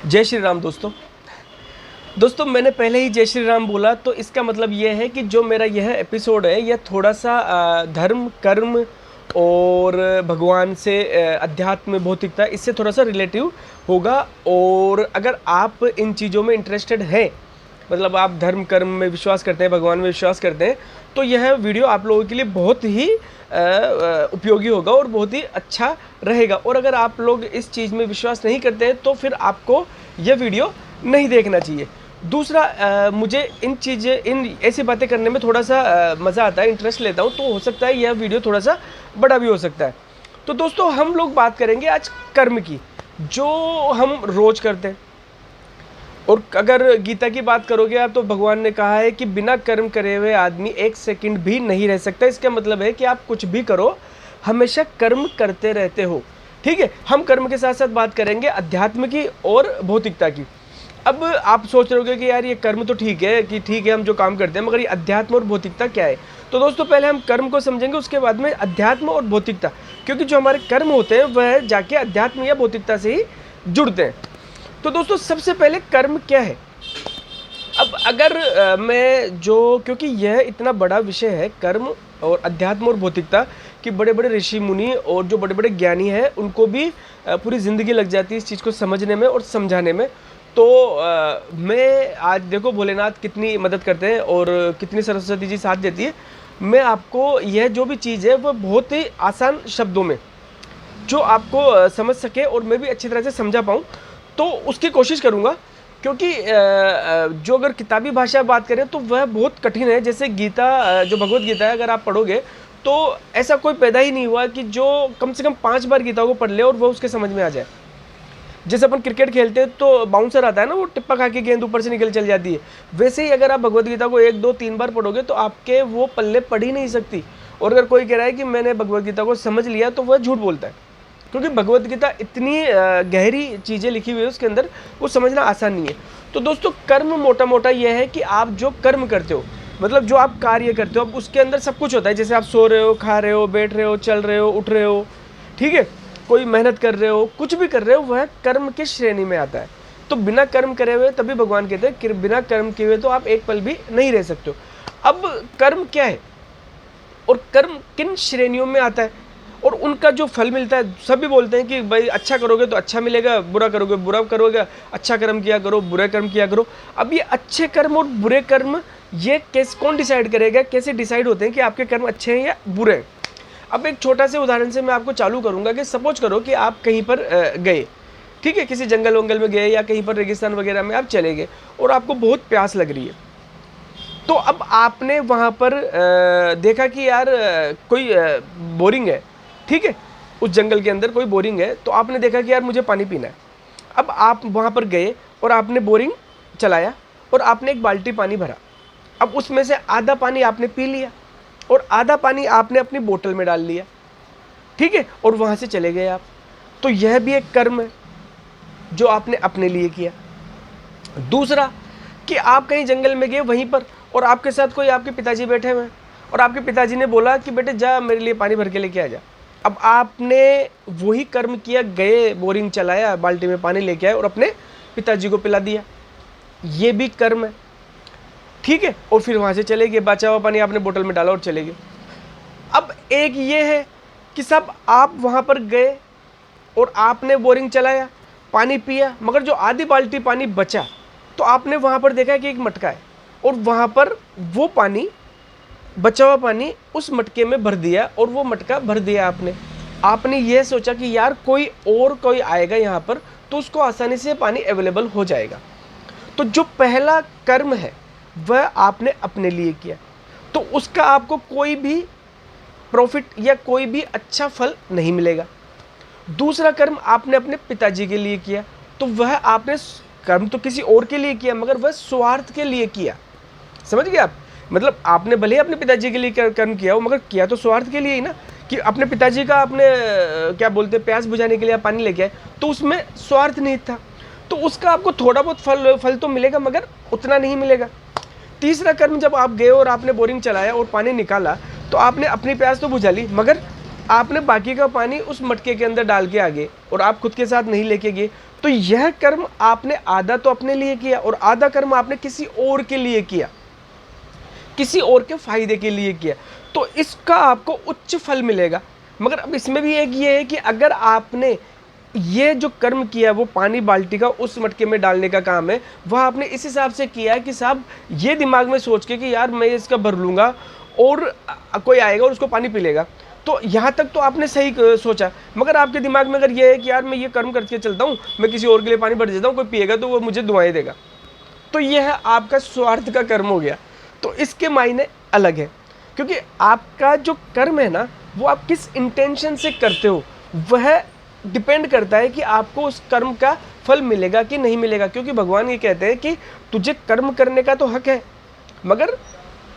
जय श्री राम दोस्तों मैंने पहले ही जय श्री राम बोला तो इसका मतलब ये है कि जो मेरा यह एपिसोड है यह थोड़ा सा धर्म कर्म और भगवान से अध्यात्म भौतिकता इससे थोड़ा सा रिलेटिव होगा। और अगर आप इन चीज़ों में इंटरेस्टेड हैं, मतलब आप धर्म कर्म में विश्वास करते हैं, भगवान में विश्वास करते हैं, तो यह वीडियो आप लोगों के लिए बहुत ही उपयोगी होगा और बहुत ही अच्छा रहेगा। और अगर आप लोग इस चीज़ में विश्वास नहीं करते हैं तो फिर आपको यह वीडियो नहीं देखना चाहिए। दूसरा, मुझे इन ऐसी बातें करने में थोड़ा सा मज़ा आता है, इंटरेस्ट लेता हूँ, तो हो सकता है यह वीडियो थोड़ा सा बड़ा भी हो सकता है। तो दोस्तों हम लोग बात करेंगे आज कर्म की, जो हम रोज़ करते हैं। और अगर गीता की बात करोगे आप तो भगवान ने कहा है कि बिना कर्म करे हुए आदमी एक सेकंड भी नहीं रह सकता। इसका मतलब है कि आप कुछ भी करो, हमेशा कर्म करते रहते हो। ठीक है, हम कर्म के साथ साथ बात करेंगे अध्यात्म की और भौतिकता की। अब आप सोच रहे होगे कि यार ये कर्म तो ठीक है हम जो काम करते हैं, मगर ये अध्यात्म और भौतिकता क्या है। तो दोस्तों पहले हम कर्म को समझेंगे, उसके बाद में अध्यात्म और भौतिकता, क्योंकि जो हमारे कर्म होते हैं वह जाके अध्यात्म या भौतिकता से ही जुड़ते हैं। तो दोस्तों सबसे पहले कर्म क्या है। अब अगर क्योंकि यह इतना बड़ा विषय है कर्म और अध्यात्म और भौतिकता कि बड़े बड़े ऋषि मुनि और जो बड़े बड़े ज्ञानी हैं उनको भी पूरी ज़िंदगी लग जाती है इस चीज़ को समझने में और समझाने में। तो मैं आज देखो भोलेनाथ कितनी मदद करते हैं और कितनी सरस्वती जी साथ देती है। मैं आपको यह जो भी चीज़ है वह बहुत ही आसान शब्दों में जो आपको समझ सके और मैं भी अच्छी तरह से समझा पाऊँ तो उसकी कोशिश करूँगा। क्योंकि जो अगर किताबी भाषा बात करें तो वह बहुत कठिन है। जैसे गीता, जो भगवत गीता है, अगर आप पढ़ोगे तो ऐसा कोई पैदा ही नहीं हुआ कि जो कम से कम 5 बार गीता को पढ़ ले और वह उसके समझ में आ जाए। जैसे अपन क्रिकेट खेलते हैं तो बाउंसर आता है ना, वो टिप्पा खा के गेंद ऊपर से निकल चल जाती है, वैसे ही अगर आप भगवत गीता को 1 2 3 बार पढ़ोगे तो आपके वो पल्ले पढ़ ही नहीं सकती। और अगर कोई कह रहा है कि मैंने भगवत गीता को समझ लिया तो वह झूठ बोलता है, क्योंकि भगवत गीता इतनी गहरी चीज़ें लिखी हुई है उसके अंदर, वो समझना आसान नहीं है। तो दोस्तों कर्म मोटा मोटा यह है कि आप जो कर्म करते हो, मतलब जो आप कार्य करते हो, अब उसके अंदर सब कुछ होता है। जैसे आप सो रहे हो, खा रहे हो, बैठ रहे हो, चल रहे हो, उठ रहे हो, ठीक है, कोई मेहनत कर रहे हो, कुछ भी कर रहे हो, वह कर्म की श्रेणी में आता है। तो बिना कर्म करे हुए, तभी भगवान कहते हैं कि बिना कर्म किए हुए तो आप एक पल भी नहीं रह सकते हो। अब कर्म क्या है और कर्म किन श्रेणियों में आता है और उनका जो फल मिलता है, सभी बोलते हैं कि भाई अच्छा करोगे तो अच्छा मिलेगा, बुरा करोगे बुरा करोगे, अच्छा कर्म किया करो, बुरा कर्म किया करो। अब ये अच्छे कर्म और बुरे कर्म ये कौन डिसाइड करेगा, कैसे डिसाइड होते हैं कि आपके कर्म अच्छे हैं या बुरे हैं। अब एक छोटा से उदाहरण से मैं आपको चालू करूंगा कि सपोज करो कि आप कहीं पर गए, ठीक है, किसी जंगल वंगल में गए या कहीं पर रेगिस्तान वगैरह में आप चले गए और आपको बहुत प्यास लग रही है। तो अब आपने वहाँ पर देखा कि यार कोई बोरिंग है, ठीक है, उस जंगल के अंदर कोई बोरिंग है, तो आपने देखा कि यार मुझे पानी पीना है। अब आप वहाँ पर गए और आपने बोरिंग चलाया और आपने एक बाल्टी पानी भरा। अब उसमें से आधा पानी आपने पी लिया और आधा पानी आपने अपनी बोतल में डाल लिया, ठीक है, और वहाँ से चले गए आप। तो यह भी एक कर्म है जो आपने अपने लिए किया। दूसरा कि आप कहीं जंगल में गए वहीं पर और आपके साथ कोई आपके पिताजी बैठे हुए हैं और आपके पिताजी ने बोला कि बेटे जा मेरे लिए पानी भर के लेके आ जा। अब आपने वही कर्म किया, गए, बोरिंग चलाया, बाल्टी में पानी लेके आए और अपने पिताजी को पिला दिया, ये भी कर्म है, ठीक है। और फिर वहाँ से चले गए, बचा हुआ पानी आपने बोतल में डाला और चले गए। अब एक ये है कि सब आप वहाँ पर गए और आपने बोरिंग चलाया, पानी पिया, मगर जो आधी बाल्टी पानी बचा तो आपने वहाँ पर देखा कि एक मटका है और वहाँ पर वो पानी, बचा हुआ पानी उस मटके में भर दिया और वो मटका भर दिया आपने ये सोचा कि यार कोई आएगा यहाँ पर तो उसको आसानी से पानी अवेलेबल हो जाएगा। तो जो पहला कर्म है वह आपने अपने लिए किया, तो उसका आपको कोई भी प्रॉफिट या कोई भी अच्छा फल नहीं मिलेगा। दूसरा कर्म आपने अपने पिताजी के लिए किया, तो वह आपने कर्म तो किसी और के लिए किया मगर वह स्वार्थ के लिए किया। समझ गए आप, मतलब आपने भले ही अपने पिताजी के लिए कर्म किया हो मगर किया तो स्वार्थ के लिए ही ना, कि अपने पिताजी का आपने क्या बोलते प्यास बुझाने के लिए आप पानी लेके आए, तो उसमें स्वार्थ नहीं था, तो उसका आपको थोड़ा बहुत फल तो मिलेगा मगर उतना नहीं मिलेगा। तीसरा कर्म, जब आप गए और आपने बोरिंग चलाया और पानी निकाला तो आपने अपनी प्यास तो बुझा ली मगर आपने बाकी का पानी उस मटके के अंदर डाल के आ गए और आप खुद के साथ नहीं लेके गए, तो यह कर्म आपने आधा तो अपने लिए किया और आधा कर्म आपने किसी और के लिए किया, किसी और के फायदे के लिए किया, तो इसका आपको उच्च फल मिलेगा। मगर अब इसमें भी एक ये है कि अगर आपने ये जो कर्म किया वो पानी बाल्टी का उस मटके में डालने का काम है, वह आपने इस हिसाब से किया है कि साहब ये दिमाग में सोच के कि यार मैं इसका भर लूँगा और कोई आएगा और उसको पानी पी लेगा, तो यहाँ तक तो आपने सही सोचा। मगर आपके दिमाग में अगर ये है कि यार मैं ये कर्म करके चलता हूँ, मैं किसी और के लिए पानी भर देता हूँ, कोई पिएगा तो वो मुझे दुआएं देगा, तो यह आपका स्वार्थ का कर्म हो गया। तो इसके मायने अलग है, क्योंकि आपका जो कर्म है ना वो आप किस इंटेंशन से करते हो वह डिपेंड करता है कि आपको उस कर्म का फल मिलेगा कि नहीं मिलेगा। क्योंकि भगवान ये कहते हैं कि तुझे कर्म करने का तो हक है, मगर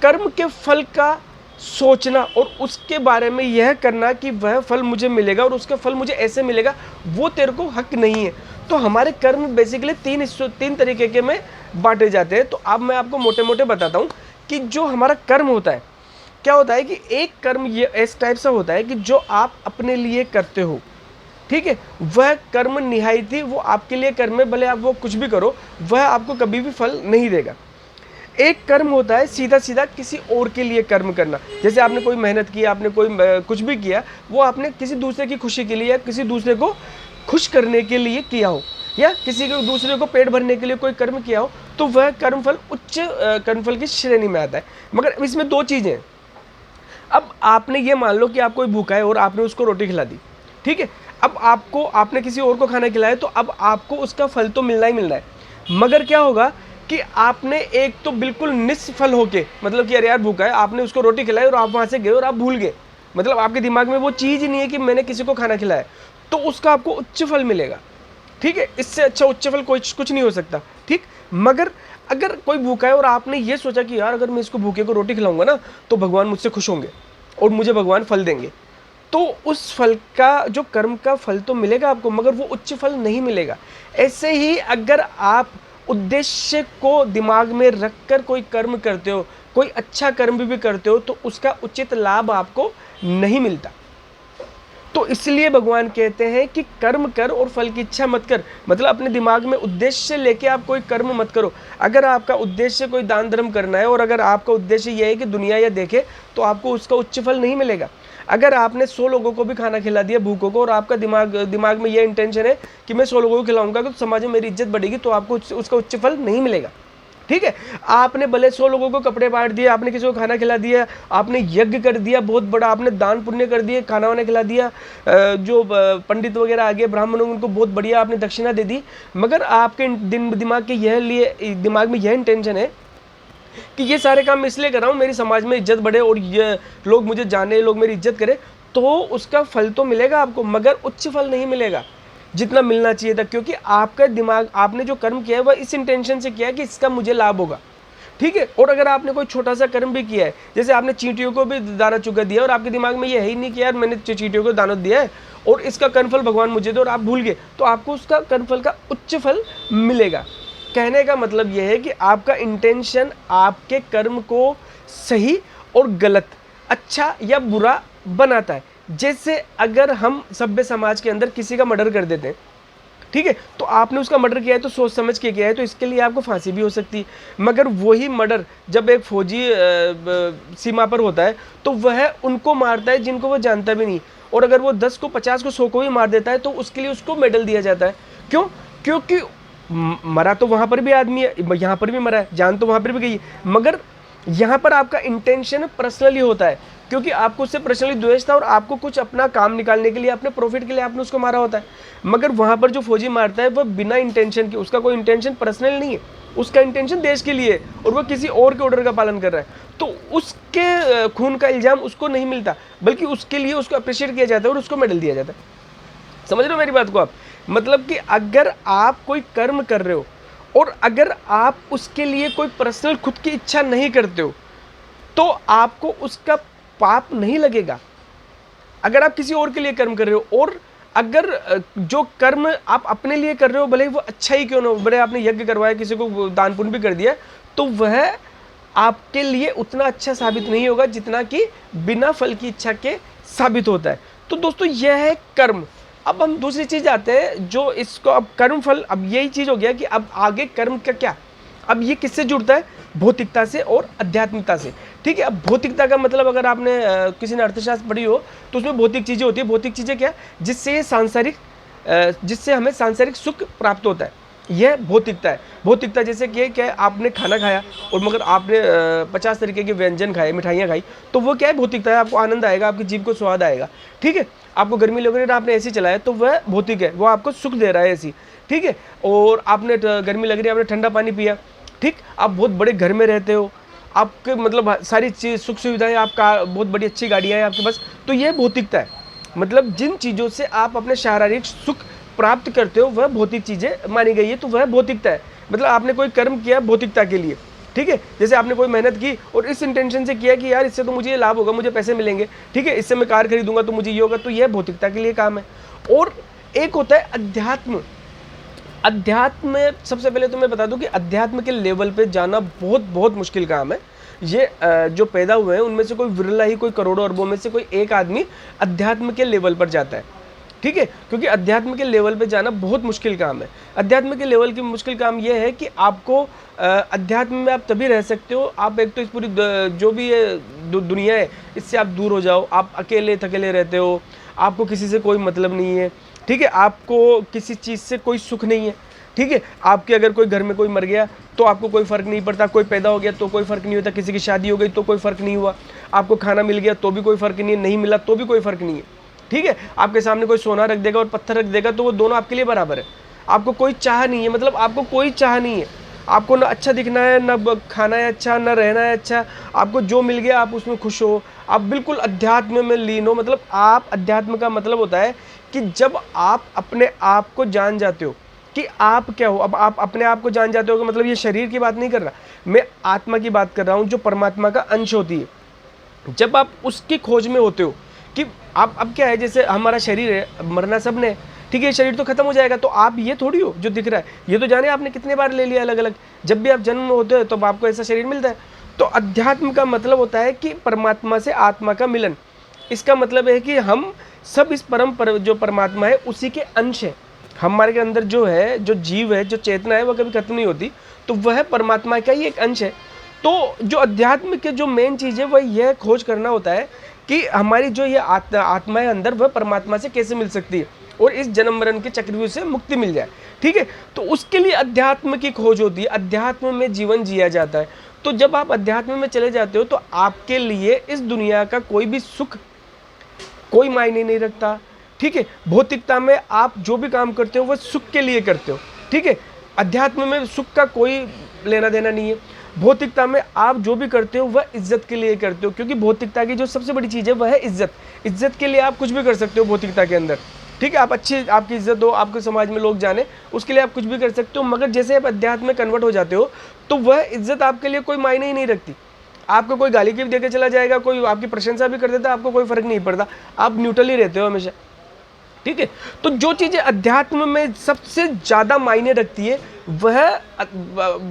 कर्म के फल का सोचना और उसके बारे में यह करना कि वह फल मुझे मिलेगा और उसका फल मुझे ऐसे मिलेगा, वो तेरे को हक नहीं है। तो हमारे कर्म बेसिकली तीन तरीके के में बांटे जाते हैं। तो अब मैं आपको मोटे मोटे बताता हूँ कि जो हमारा कर्म होता है, क्या होता है कि एक कर्म ये इस टाइप से होता है कि जो आप अपने लिए करते हो, ठीक है, वह कर्म निहायती वो आपके लिए कर्म है, भले आप वो कुछ भी करो वह आपको कभी भी फल नहीं देगा। एक कर्म होता है सीधा सीधा किसी और के लिए कर्म करना, जैसे आपने कोई मेहनत की, आपने कोई कुछ भी किया, वो आपने किसी दूसरे की खुशी के लिए या किसी दूसरे को खुश करने के लिए किया हो, या किसी को दूसरे को पेट भरने के लिए कोई कर्म किया हो, तो वह कर्मफल उच्च कर्मफल की श्रेणी में आता है। मगर इसमें दो चीज़ें हैं। अब आपने ये मान लो कि आप कोई भूखा है और आपने उसको रोटी खिला दी, ठीक है, अब आपने किसी और को खाना खिलाया, तो अब आपको उसका फल तो मिलना ही मिलना है। मगर क्या होगा कि आपने एक तो बिल्कुल निष्फल होके, मतलब कि अरे यार भूखा है, आपने उसको रोटी खिलाई और आप वहाँ से गए और आप भूल गए, मतलब आपके दिमाग में वो चीज़ ही नहीं है कि मैंने किसी को खाना खिलाया, तो उसका आपको उच्च फल मिलेगा, ठीक है, इससे अच्छा उच्च फल कुछ नहीं हो सकता, ठीक। मगर अगर कोई भूखा है और आपने ये सोचा कि यार अगर मैं इसको भूखे को रोटी खिलाऊंगा ना तो भगवान मुझसे खुश होंगे और मुझे भगवान फल देंगे, तो उस फल का जो कर्म का फल तो मिलेगा आपको, मगर वो उच्च फल नहीं मिलेगा। ऐसे ही अगर आप उद्देश्य को दिमाग में रखकर कोई कर्म करते हो, कोई अच्छा कर्म भी करते हो, तो उसका उचित लाभ आपको नहीं मिलता। तो इसलिए भगवान कहते हैं कि कर्म कर और फल की इच्छा मत कर, मतलब अपने दिमाग में उद्देश्य लेके आप कोई कर्म मत करो। अगर आपका उद्देश्य कोई दान धर्म करना है और अगर आपका उद्देश्य यह है कि दुनिया यह देखे, तो आपको उसका उच्च फल नहीं मिलेगा। अगर आपने 100 लोगों को भी खाना खिला दिया भूखों को और आपका दिमाग में यह इंटेंशन है कि मैं 100 लोगों को खिलाऊंगा तो समाज में मेरी इज्जत बढ़ेगी, तो आपको उसका उच्च फल नहीं मिलेगा, ठीक है। आपने भले 100 लोगों को कपड़े बांट दिए, आपने किसी को खाना खिला दिया, आपने यज्ञ कर दिया बहुत बड़ा, आपने दान पुण्य कर दिए, खाना वाना खिला दिया, जो पंडित वगैरह आ गए ब्राह्मणों उनको बहुत बढ़िया आपने दक्षिणा दे दी, मगर आपके दिमाग में यह इंटेंशन है कि ये सारे काम मैं इसलिए कर रहा हूँ मेरी समाज में इज्जत बढ़े और ये लोग मुझे जाने, लोग मेरी इज्जत करें, तो उसका फल तो मिलेगा आपको, मगर उच्च फल नहीं मिलेगा जितना मिलना चाहिए था। क्योंकि आपका दिमाग, आपने जो कर्म किया है वह इस इंटेंशन से किया है कि इसका मुझे लाभ होगा, ठीक है। और अगर आपने कोई छोटा सा कर्म भी किया है, जैसे आपने चींटियों को भी दाना चुका दिया और आपके दिमाग में ये है ही नहीं कि यार मैंने चींटियों को दाना दिया है और इसका कर्मफल भगवान मुझे दे, और आप भूल गए, तो आपको उसका कर्मफल का उच्च फल मिलेगा। कहने का मतलब यह है कि आपका इंटेंशन आपके कर्म को सही और गलत, अच्छा या बुरा बनाता है। जैसे अगर हम सभ्य समाज के अंदर किसी का मर्डर कर देते हैं, ठीक है, तो आपने उसका मर्डर किया है तो सोच समझ के किया है, तो इसके लिए आपको फांसी भी हो सकती है। मगर वही मर्डर जब एक फौजी सीमा पर होता है तो वह उनको मारता है जिनको वो जानता भी नहीं, और अगर वो 10 को 50 को 100 को भी मार देता है तो उसके लिए उसको मेडल दिया जाता है। क्यों? क्योंकि मरा तो वहाँ पर भी आदमी है, यहाँ पर भी मरा है, जान तो वहाँ पर भी गई है, मगर यहाँ पर आपका इंटेंशन पर्सनली होता है, क्योंकि आपको उससे पर्सनली द्वेष था और आपको कुछ अपना काम निकालने के लिए, अपने प्रॉफिट के लिए आपने उसको मारा होता है। मगर वहाँ पर जो फौजी मारता है वह बिना इंटेंशन के, उसका कोई इंटेंशन पर्सनल नहीं है, उसका इंटेंशन देश के लिए है और वह किसी और के ऑर्डर का पालन कर रहा है, तो उसके खून का इल्ज़ाम उसको नहीं मिलता, बल्कि उसके लिए उसको अप्रिशिएट किया जाता है और उसको मेडल दिया जाता है। समझ रहे हो मेरी बात को आप? मतलब कि अगर आप कोई कर्म कर रहे हो और अगर आप उसके लिए कोई पर्सनल खुद की इच्छा नहीं करते हो, तो आपको उसका पाप नहीं लगेगा। अगर आप किसी और के लिए कर्म कर रहे हो और अगर जो कर्म आप अपने लिए कर रहे हो, भले वो अच्छा ही क्यों ना हो, भले आपने यज्ञ करवाया, किसी को दान पुण्य भी कर दिया, तो वह आपके लिए उतना अच्छा साबित नहीं होगा जितना कि बिना फल की इच्छा के साबित होता है। तो दोस्तों यह है कर्म। अब हम दूसरी चीज़ आते हैं, जो इसको अब कर्म फल, अब यही चीज़ हो गया कि अब आगे कर्म का क्या। अब ये किससे जुड़ता है? भौतिकता से और आध्यात्मिकता से। ठीक है, अब भौतिकता का मतलब अगर आपने किसी ने अर्थशास्त्र पढ़ी हो तो उसमें भौतिक चीज़ें होती है। भौतिक चीज़ें क्या? जिससे ये सांसारिक जिससे हमें सांसारिक सुख प्राप्त होता है, यह भौतिकता है। भौतिकता जैसे कि क्या, आपने खाना खाया और मगर आपने 50 तरीके के व्यंजन खाए, मिठाइयाँ खाई, तो वो क्या है? भौतिकता है। आपको आनंद आएगा, आपकी जीभ को स्वाद आएगा। ठीक है, आपको गर्मी लग रही है, आपने एसी चलाया, तो वह भौतिक है, वो आपको सुख दे रहा है एसी। ठीक है, और आपने गर्मी लग रही है, आपने ठंडा पानी पिया। ठीक, आप बहुत बड़े घर में रहते हो, आपके मतलब सारी चीज़ सुख सुविधाएं, आपका बहुत बड़ी अच्छी गाड़ियाँ हैं आपके पास, तो ये भौतिकता है। मतलब जिन चीज़ों से आप अपने शारीरिक सुख प्राप्त करते हो वह भौतिक चीज़ें मानी गई है, तो वह भौतिकता है। मतलब आपने कोई कर्म किया भौतिकता के लिए। ठीक है, जैसे आपने कोई मेहनत की और इस इंटेंशन से किया कि यार इससे तो मुझे ये लाभ होगा, मुझे पैसे मिलेंगे, ठीक है, इससे मैं कार खरीदूंगा तो मुझे ये होगा, तो यह भौतिकता के लिए काम है। और एक होता है अध्यात्म। अध्यात्म में सबसे पहले तो मैं बता दूं कि अध्यात्म के लेवल पे जाना बहुत बहुत मुश्किल काम है। ये जो पैदा हुए हैं उनमें से कोई विरला ही, कोई करोड़ों अरबों में से कोई एक आदमी अध्यात्म के लेवल पर जाता है। ठीक है, क्योंकि अध्यात्म के लेवल पे जाना बहुत मुश्किल काम है। अध्यात्म के लेवल की मुश्किल काम यह है कि आपको अध्यात्म में आप तभी रह सकते हो, आप एक तो इस पूरी जो भी ये दुनिया है इससे आप दूर हो जाओ, आप अकेले थकेले रहते हो, आपको किसी से कोई मतलब नहीं है। ठीक है, आपको किसी चीज़ से कोई सुख नहीं है। ठीक है, आपके अगर कोई घर में कोई मर गया तो आपको कोई फ़र्क नहीं पड़ता, कोई पैदा हो गया तो कोई फ़र्क नहीं होता, किसी की शादी हो गई तो कोई फ़र्क नहीं हुआ, आपको खाना मिल गया तो भी कोई फ़र्क नहीं है, नहीं मिला तो भी कोई फ़र्क नहीं है। ठीक है, आपके सामने कोई सोना रख देगा और पत्थर रख देगा तो वो दोनों आपके लिए बराबर है। आपको कोई चाह नहीं है, मतलब आपको कोई चाह नहीं है, आपको ना अच्छा दिखना है, ना खाना है अच्छा, ना रहना है अच्छा, आपको जो मिल गया आप उसमें खुश हो, आप बिल्कुल अध्यात्म में लीन हो। मतलब आप, अध्यात्म का मतलब होता है कि जब आप अपने आप को जान जाते हो कि आप क्या हो। अब आप अपने आप को जान जाते हो कि मतलब ये शरीर की बात नहीं कर रहा, मैं आत्मा की बात कर रहा हूँ, जो परमात्मा का अंश होती है। जब आप उसकी खोज में होते हो कि आप, अब क्या है, जैसे हमारा शरीर है, मरना सब ने, ठीक है, शरीर तो खत्म हो जाएगा, तो आप ये थोड़ी हो जो दिख रहा है, ये तो जाने आपने कितने बार ले लिया अलग अलग। जब भी आप जन्म में होते हो तो आपको ऐसा शरीर मिलता है। तो अध्यात्म का मतलब होता है कि परमात्मा से आत्मा का मिलन। इसका मतलब है कि हम सब इस जो परमात्मा है उसी के अंश है। हमारे के अंदर जो है, जो जीव है, जो चेतना है, वह कभी खत्म नहीं होती, तो वह परमात्मा का ही एक अंश है। तो जो अध्यात्म के जो मेन चीज़ है वह यह खोज करना होता है कि हमारी जो ये आत्मा है अंदर, वह परमात्मा से कैसे मिल सकती है और इस जन्म मरण के चक्रव्यूह से मुक्ति मिल जाए। ठीक है, तो उसके लिए अध्यात्म की खोज होती है, अध्यात्म में जीवन जिया जाता है। तो जब आप अध्यात्म में चले जाते हो तो आपके लिए इस दुनिया का कोई भी सुख कोई मायने नहीं रखता। ठीक है, भौतिकता में आप जो भी काम करते हो वह सुख के लिए करते हो। ठीक है, अध्यात्म में सुख का कोई लेना देना नहीं है। भौतिकता में आप जो भी करते हो वह इज्जत के लिए करते हो, क्योंकि भौतिकता की जो सबसे बड़ी चीज़ है वह है इज्जत। इज्जत के लिए आप कुछ भी कर सकते हो भौतिकता के अंदर। ठीक है, आप अच्छी, आपकी इज्जत हो, आपके समाज में लोग जाने, उसके लिए आप कुछ भी कर सकते हो। मगर जैसे आप अध्यात्म में कन्वर्ट हो जाते हो तो वह इज्जत आपके लिए कोई मायने ही नहीं रखती। आपको कोई गाली भी देके चला जाएगा, कोई आपकी प्रशंसा भी कर देता है, आपको कोई फर्क नहीं पड़ता, आप न्यूट्रल ही रहते हो हमेशा। ठीक है, तो जो चीज़ें अध्यात्म में सबसे ज़्यादा मायने रखती है वह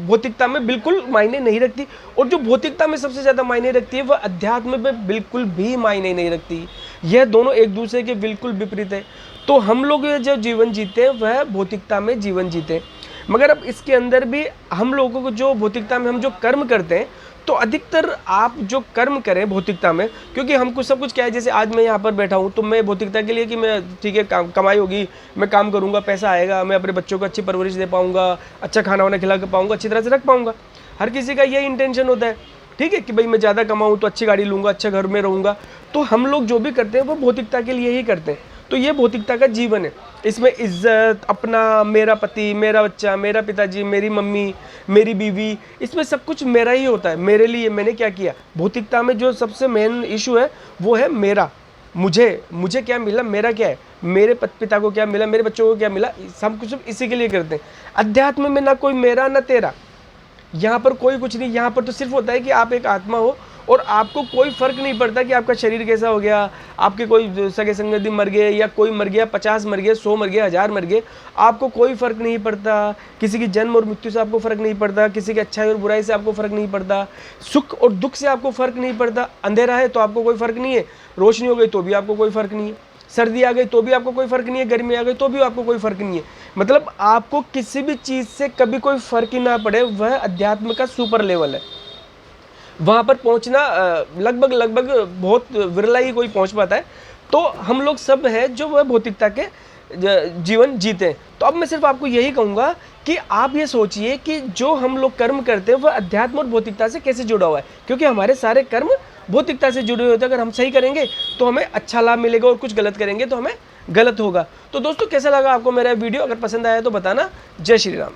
भौतिकता में बिल्कुल मायने नहीं रखती, और जो भौतिकता में सबसे ज़्यादा मायने रखती है वह अध्यात्म में बिल्कुल भी मायने नहीं रखती। यह दोनों एक दूसरे के बिल्कुल विपरीत है। तो हम लोग जो जीवन जीते हैं वह भौतिकता में जीवन जीते हैं, मगर अब इसके अंदर भी हम लोगों को जो भौतिकता में हम जो कर्म करते हैं, तो अधिकतर आप जो कर्म करें भौतिकता में, क्योंकि हमको सब कुछ क्या है, जैसे आज मैं यहाँ पर बैठा हूँ तो मैं भौतिकता के लिए कि मैं, ठीक है, कमाई होगी, मैं काम करूँगा, पैसा आएगा, मैं अपने बच्चों को अच्छी परवरिश दे पाऊँगा, अच्छा खाना वाना खिला के पाऊँगा, अच्छी तरह से रख पाऊँगा। हर किसी का यही इंटेंशन होता है। ठीक है, कि भाई मैं ज़्यादा कमाऊँ तो अच्छी गाड़ी लूँगा, अच्छा घर में रहूँगा। तो हम लोग जो भी करते हैं वो भौतिकता के लिए ही करते हैं। तो ये भौतिकता का जीवन है। इसमें इज्जत, अपना, मेरा पति, मेरा बच्चा, मेरा पिताजी, मेरी मम्मी, मेरी बीवी, इसमें सब कुछ मेरा ही होता है, मेरे लिए, मैंने क्या किया। भौतिकता में जो सबसे मेन इशू है वो है मेरा, मुझे क्या मिला, मेरा क्या है, मेरे पिता को क्या मिला, मेरे बच्चों को क्या मिला, सब कुछ इसी के लिए करते हैं। अध्यात्म में ना कोई मेरा ना तेरा, यहाँ पर कोई कुछ नहीं। यहाँ पर तो सिर्फ होता है कि आप एक आत्मा हो और आपको कोई फर्क नहीं पड़ता कि आपका शरीर कैसा हो गया, आपके कोई सगे संगति मर गए, या कोई मर गया, 50 मर गए, 100 मर गए, 1000 मर गए, आपको कोई फर्क नहीं पड़ता। किसी की जन्म और मृत्यु से आपको फर्क नहीं पड़ता, किसी की अच्छाई और बुराई से आपको फर्क नहीं पड़ता, सुख और दुख से आपको फर्क नहीं पड़ता। अंधेरा है तो आपको कोई फर्क नहीं है, रोशनी हो गई तो भी आपको कोई फर्क नहीं है। सर्दी आ गई तो भी आपको कोई फ़र्क नहीं है, गर्मी आ गई तो भी आपको कोई फ़र्क नहीं है। मतलब आपको किसी भी चीज़ से कभी कोई फ़र्क ही ना पड़े, वह अध्यात्म का सुपर लेवल है। वहाँ पर पहुँचना लगभग लगभग बहुत विरला ही कोई पहुँच पाता है। तो हम लोग सब हैं जो वह भौतिकता के जीवन जीते हैं। तो अब मैं सिर्फ आपको यही कहूँगा कि आप ये सोचिए कि जो हम लोग कर्म करते हैं वह अध्यात्म और भौतिकता से कैसे जुड़ा हुआ है, क्योंकि हमारे सारे कर्म भौतिकता से जुड़े हुए होते हैं। अगर हम सही करेंगे तो हमें अच्छा लाभ मिलेगा और कुछ गलत करेंगे तो हमें गलत होगा। तो दोस्तों कैसा लगा आपको मेरा वीडियो? अगर पसंद आया तो बताना। जय श्री राम।